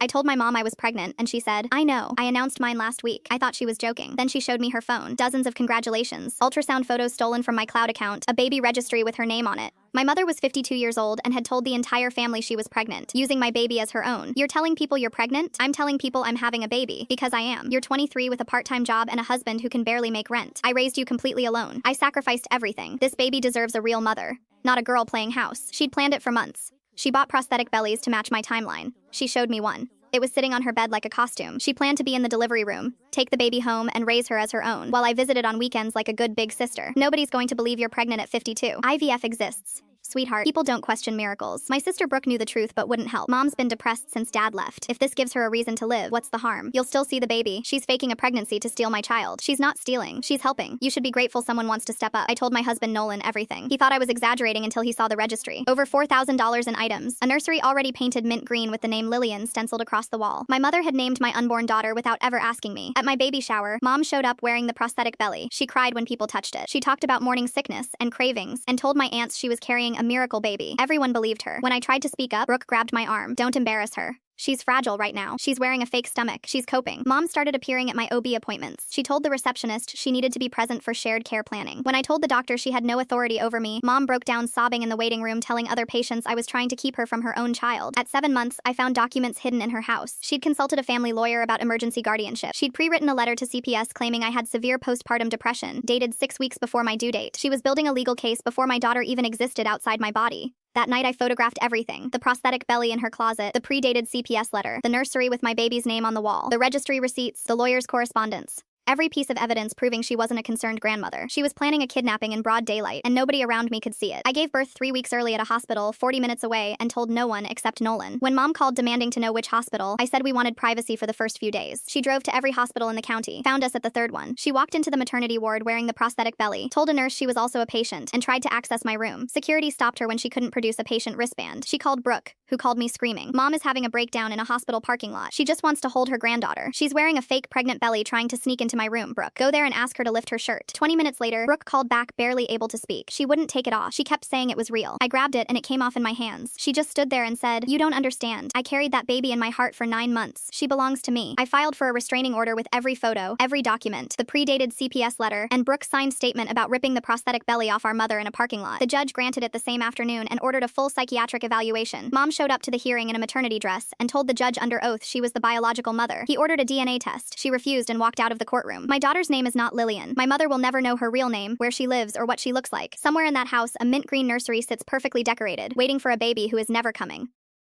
I told my mom I was pregnant, and she said, I know. I announced mine last week. I thought she was joking. Then she showed me her phone. Dozens of congratulations. Ultrasound photos stolen from my cloud account. A baby registry with her name on it. My mother was 52 years old and had told the entire family she was pregnant, using my baby as her own. You're telling people you're pregnant? I'm telling people I'm having a baby, because I am. You're 23 with a part-time job and a husband who can barely make rent. I raised you completely alone. I sacrificed everything. This baby deserves a real mother, not a girl playing house. She'd planned it for months. She bought prosthetic bellies to match my timeline. She showed me one. It was sitting on her bed like a costume. She planned to be in the delivery room, take the baby home, and raise her as her own, while I visited on weekends like a good big sister. Nobody's going to believe you're pregnant at 52. IVF exists. Sweetheart, people don't question miracles. My sister Brooke knew the truth but wouldn't help. Mom's been depressed since dad left. If this gives her a reason to live, what's the harm? You'll still see the baby. She's faking a pregnancy to steal my child. She's not stealing. She's helping. You should be grateful someone wants to step up. I told my husband Nolan everything. He thought I was exaggerating until he saw the registry. Over $4,000 in items. A nursery already painted mint green with the name Lillian stenciled across the wall. My mother had named my unborn daughter without ever asking me. At my baby shower, Mom showed up wearing the prosthetic belly. She cried when people touched it. She talked about morning sickness and cravings and told my aunts she was carrying a miracle baby. Everyone believed her. When I tried to speak up, Brooke grabbed my arm. Don't embarrass her. She's fragile right now. She's wearing a fake stomach. She's coping. Mom started appearing at my OB appointments. She told the receptionist she needed to be present for shared care planning. When I told the doctor she had no authority over me, Mom broke down sobbing in the waiting room telling other patients I was trying to keep her from her own child. At 7 months, I found documents hidden in her house. She'd consulted a family lawyer about emergency guardianship. She'd pre-written a letter to CPS claiming I had severe postpartum depression, dated 6 weeks before my due date. She was building a legal case before my daughter even existed outside my body. That night I photographed everything. The prosthetic belly in her closet, the pre-dated CPS letter, the nursery with my baby's name on the wall, the registry receipts, the lawyer's correspondence. Every piece of evidence proving she wasn't a concerned grandmother. She was planning a kidnapping in broad daylight, and nobody around me could see it. I gave birth 3 weeks early at a hospital 40 minutes away and told no one except Nolan. When Mom called demanding to know which hospital, I said we wanted privacy for the first few days. She drove to every hospital in the county, found us at the third one. She walked into the maternity ward wearing the prosthetic belly, told a nurse she was also a patient, and tried to access my room. Security stopped her when she couldn't produce a patient wristband. She called Brooke, who called me screaming. Mom is having a breakdown in a hospital parking lot. She just wants to hold her granddaughter. She's wearing a fake pregnant belly trying to sneak into my room. Brooke, go there and ask her to lift her shirt. 20 minutes later, Brooke called back barely able to speak. She wouldn't take it off. She kept saying it was real. I grabbed it and it came off in my hands. She just stood there and said, you don't understand. I carried that baby in my heart for 9 months. She belongs to me. I filed for a restraining order with every photo, every document, the pre-dated CPS letter, and Brooke's signed statement about ripping the prosthetic belly off our mother in a parking lot. The judge granted it the same afternoon and ordered a full psychiatric evaluation. Mom showed up to the hearing in a maternity dress and told the judge under oath she was the biological mother. He ordered a DNA test. She refused and walked out of the courtroom. My daughter's name is not Lillian. My mother will never know her real name, where she lives, or what she looks like. Somewhere in that house, a mint green nursery sits perfectly decorated, waiting for a baby who is never coming.